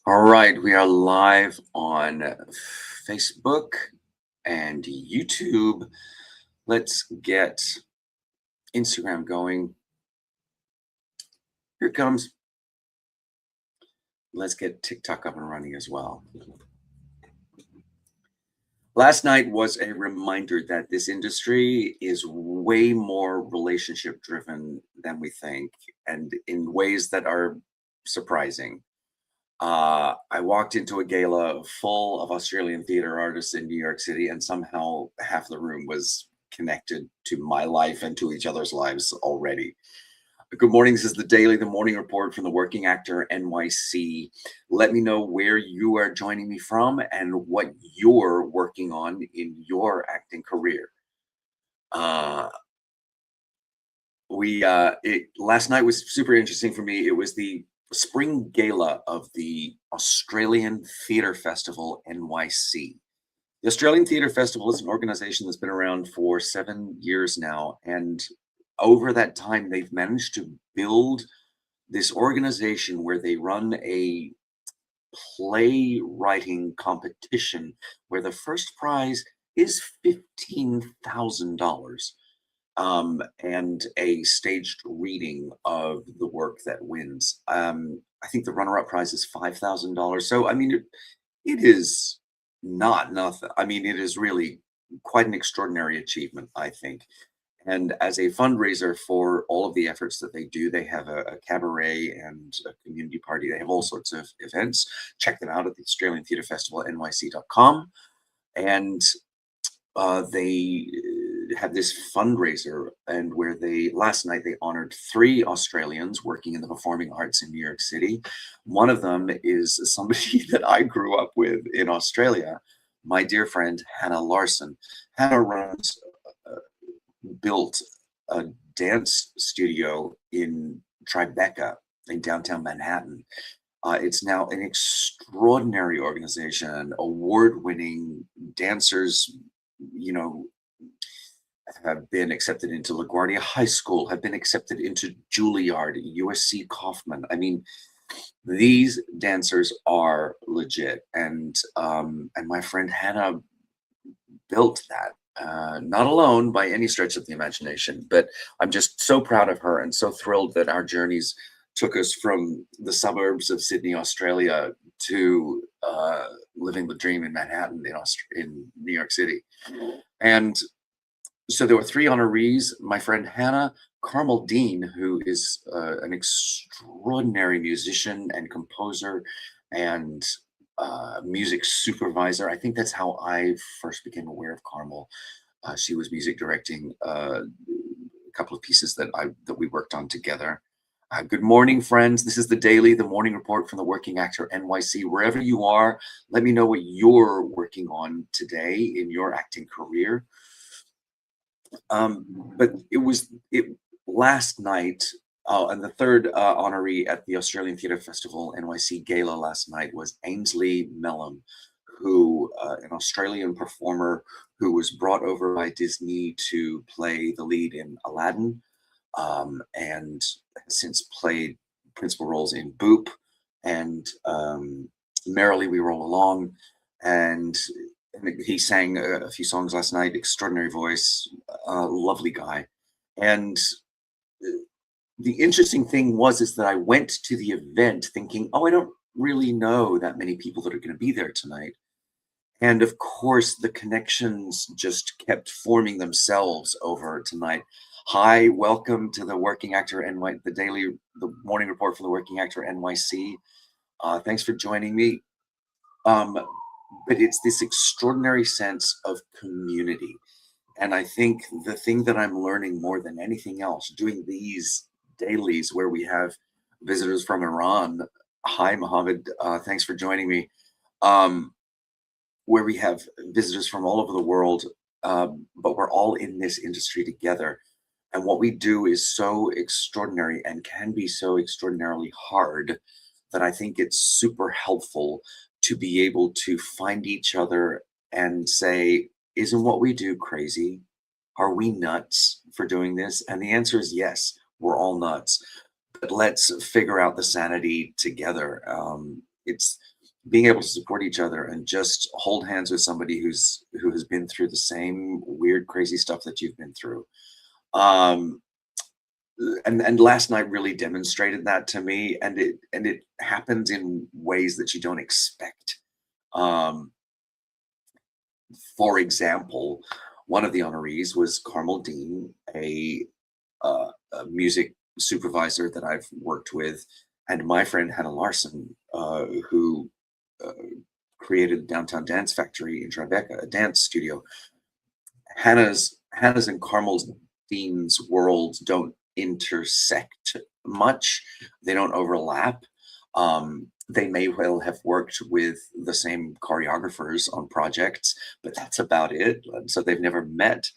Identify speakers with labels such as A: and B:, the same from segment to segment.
A: All right, we are live on Facebook and YouTube. Let's get Instagram going. Here it comes. Let's get TikTok up and running as well. Last night was a reminder that this industry is way more relationship driven than we think, and in ways that are surprising. I walked into a gala full of Australian theater artists in New York City, and somehow half the room was connected to my life and to each other's lives already. Good morning. This is the morning report from the Working Actor NYC. Let me know where you are joining me from and what you're working on in your acting career. Last night was super interesting for me. It was the spring gala of the Australian Theatre Festival NYC. The Australian Theatre Festival is an organization that's been around for 7 years now, and over that time they've managed to build this organization where they run a playwriting competition where the first prize is $15,000. And a staged reading of the work that wins. I think the runner-up prize is $5,000. So, I mean, it is not nothing. I mean, it is really quite an extraordinary achievement, I think. And as a fundraiser for all of the efforts that they do, they have a cabaret and a community party. They have all sorts of events. Check them out at the Australian Theatre Festival, NYC.com. And they had this fundraiser, and where last night they honored 3 Australians working in the performing arts in New York City. One of them is somebody that I grew up with in Australia, my dear friend Hannah Larson. Hannah built a dance studio in Tribeca in downtown Manhattan. It's now an extraordinary organization, award-winning dancers, have been accepted into LaGuardia High School, have been accepted into Juilliard, USC Kaufman. I mean, these dancers are legit, and my friend Hannah built that. Not alone by any stretch of the imagination, but I'm just so proud of her and so thrilled that our journeys took us from the suburbs of Sydney, Australia, to living the dream in Manhattan, in New York City. And so there were 3 honorees: my friend Hannah, Carmel Dean, who is an extraordinary musician and composer and music supervisor. I think that's how I first became aware of Carmel. She was music directing a couple of pieces that we worked on together. Good morning, friends. This is the morning report from the Working Actor NYC. Wherever you are, let me know what you're working on today in your acting career. But last night, and the third honoree at the Australian Theatre Festival NYC Gala last night was Ainsley Mellum, who an Australian performer who was brought over by Disney to play the lead in Aladdin, and has since played principal roles in Boop and Merrily We Roll Along, and he sang a few songs last night. Extraordinary voice, lovely guy. And the interesting thing is that I went to the event thinking, oh, I don't really know that many people that are going to be there tonight. And of course, the connections just kept forming themselves over tonight. Hi, welcome to the Working Actor NYC, the morning report for the Working Actor NYC. Thanks for joining me. But it's this extraordinary sense of community. And I think the thing that I'm learning more than anything else, doing these dailies where we have visitors from Iran. Hi, Mohammed. Thanks for joining me. Where we have visitors from all over the world, but we're all in this industry together. And what we do is so extraordinary and can be so extraordinarily hard that I think it's super helpful to be able to find each other and say, isn't what we do crazy? Are we nuts for doing this? And the answer is yes, we're all nuts. But let's figure out the sanity together. It's being able to support each other and just hold hands with somebody who has been through the same weird, crazy stuff that you've been through. Um, and last night really demonstrated that to me, and it happens in ways that you don't expect. Um, for example, one of the honorees was Carmel Dean, a music supervisor that I've worked with, and my friend Hannah Larson, who uh, created Downtown Dance Factory in Tribeca, a dance studio. Hannah's and Carmel's Dean's worlds don't intersect much. They don't overlap. They may well have worked with the same choreographers on projects, but that's about it. And so they've never met.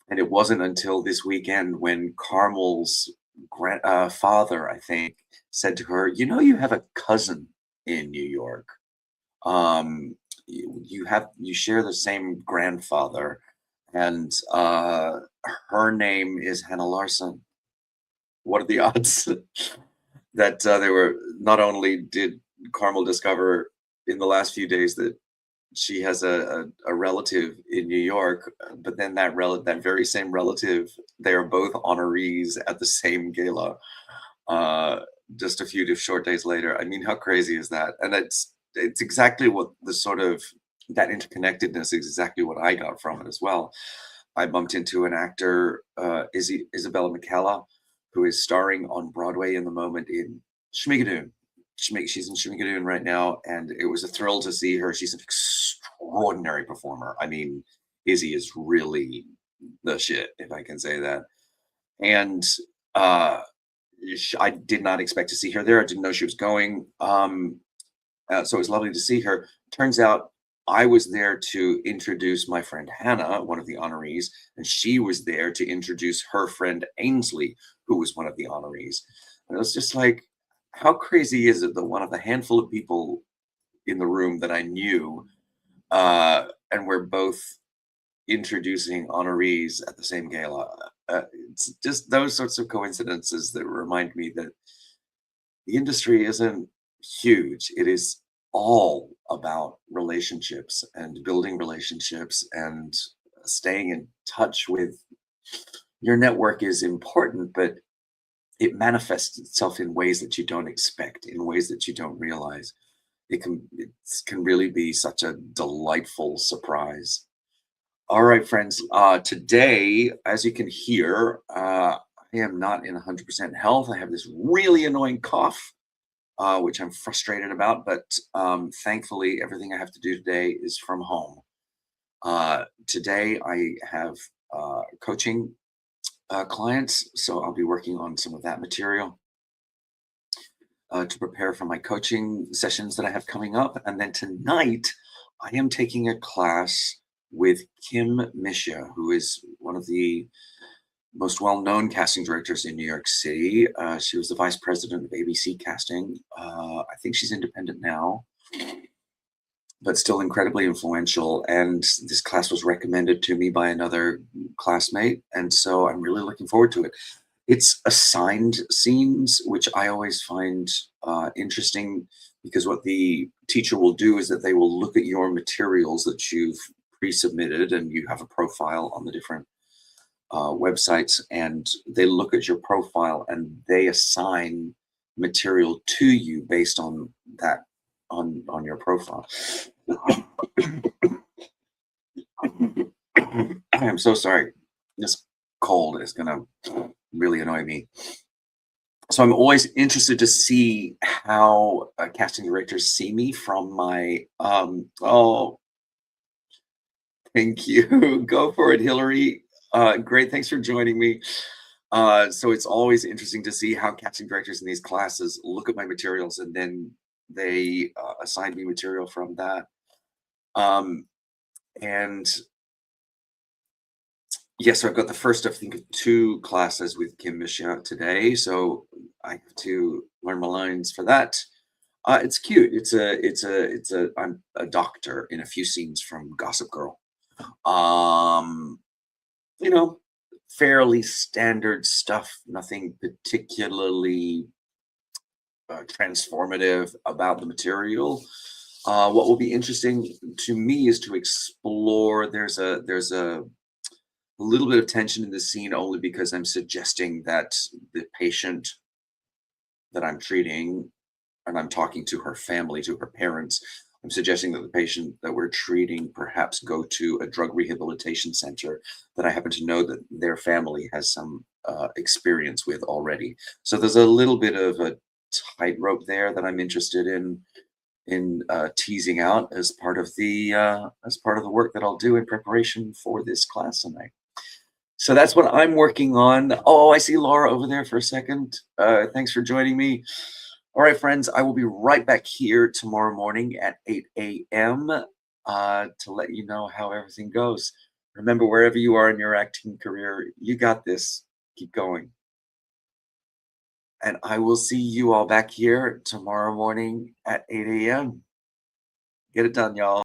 A: And it wasn't until this weekend when Carmel's father, I think, said to her, "You know, you have a cousin in New York. You share the same grandfather, and her name is Hannah Larson. What are the odds that they were not only did Carmel discover in the last few days that she has a relative in New York, but then that very same relative, they are both honorees at the same gala, uh, just a few short days later. I mean, how crazy is that? And it's exactly what the sort of that interconnectedness is exactly what I got from it as well. I bumped into an actor, Isabella McCalla, who is starring on Broadway in the moment in Schmigadoon. She's in Schmigadoon right now, and it was a thrill to see her. She's an extraordinary performer. I mean, Izzy is really the shit, if I can say that. And uh, I did not expect to see her there. I didn't know she was going. So it was lovely to see her. Turns out I was there to introduce my friend Hannah, one of the honorees, and she was there to introduce her friend Ainsley, who was one of the honorees. And it was just like, how crazy is it that one of the handful of people in the room that I knew, and we're both introducing honorees at the same gala? It's just those sorts of coincidences that remind me that the industry isn't huge. It is all about relationships and building relationships and staying in touch with your network is important, but it manifests itself in ways that you don't expect, in ways that you don't realize. It can really be such a delightful surprise. All right, friends. Today, as you can hear, I am not in 100% health. I have this really annoying cough, which I'm frustrated about, but thankfully, everything I have to do today is from home. Today, I have coaching clients, so I'll be working on some of that material to prepare for my coaching sessions that I have coming up. And then tonight, I am taking a class with Kim Misha, who is one of the most well-known casting directors in New York City. She was the vice president of ABC Casting. I think she's independent now, but still incredibly influential. And this class was recommended to me by another classmate, and so I'm really looking forward to it. It's assigned scenes, which I always find interesting, because what the teacher will do is that they will look at your materials that you've pre-submitted, and you have a profile on the different websites, and they look at your profile and they assign material to you based on that on your profile. I am so sorry. This cold is gonna really annoy me. So I'm always interested to see how casting directors see me from my oh, thank you. Go for it, Hillary. Great, thanks for joining me. So it's always interesting to see how casting directors in these classes look at my materials, and then they assign me material from that. Um, and yes, so I've got the first, I think, of two classes with Kim Misha today. So I have to learn my lines for that. It's cute. I'm a doctor in a few scenes from Gossip Girl. Um, you know, fairly standard stuff, nothing particularly transformative about the material. What will be interesting to me is to explore. There's a little bit of tension in the scene only because I'm suggesting that the patient that I'm treating, and I'm talking to her family, to her parents. I'm suggesting that the patient that we're treating perhaps go to a drug rehabilitation center that I happen to know that their family has some experience with already. So there's a little bit of a tightrope there that I'm interested in teasing out as part of the work that I'll do in preparation for this class tonight. So that's what I'm working on. Oh, I see Laura over there for a second. Thanks for joining me. All right, friends, I will be right back here tomorrow morning at 8 a.m. To let you know how everything goes. Remember, wherever you are in your acting career, you got this. Keep going. And I will see you all back here tomorrow morning at 8 a.m. Get it done, y'all.